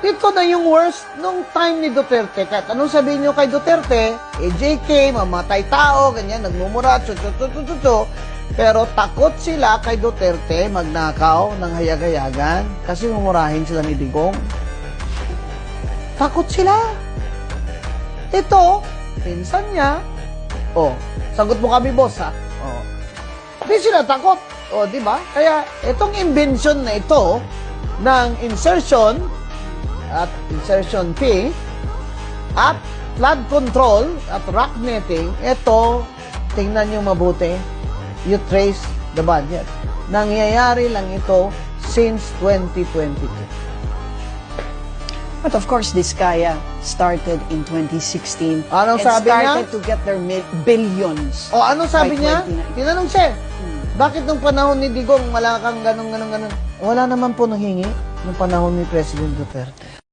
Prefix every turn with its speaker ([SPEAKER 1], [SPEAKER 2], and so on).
[SPEAKER 1] Ito na yung worst nung time ni Duterte. Kahit anong sabihin nyo kay Duterte, JK, mamatay tao, ganyan, nagmumura, tsu. Pero takot sila kay Duterte magnakaw ng hayag-hayagan kasi mumurahin sila ni Digong. Takot sila. Ito, pinsan niya. Oh, sagot mo kami, boss, ha? Oh. Hindi sila takot. Oh, di ba? Kaya itong invention na ito ng insertion at insertion fee at flood control at rock netting, ito, tingnan nyo mabuti, you trace the budget. Nangyayari lang ito since 2022.
[SPEAKER 2] But of course, Diskaya started in 2016
[SPEAKER 1] Anong
[SPEAKER 2] and
[SPEAKER 1] sabi niya?
[SPEAKER 2] started to get their billions.
[SPEAKER 1] O, anong sabi
[SPEAKER 2] by
[SPEAKER 1] niya?
[SPEAKER 2] 2019.
[SPEAKER 1] Tinanong siya, bakit nung panahon ni Digong, wala kang ganun? Wala naman po nanghingi nung panahon ni President Duterte.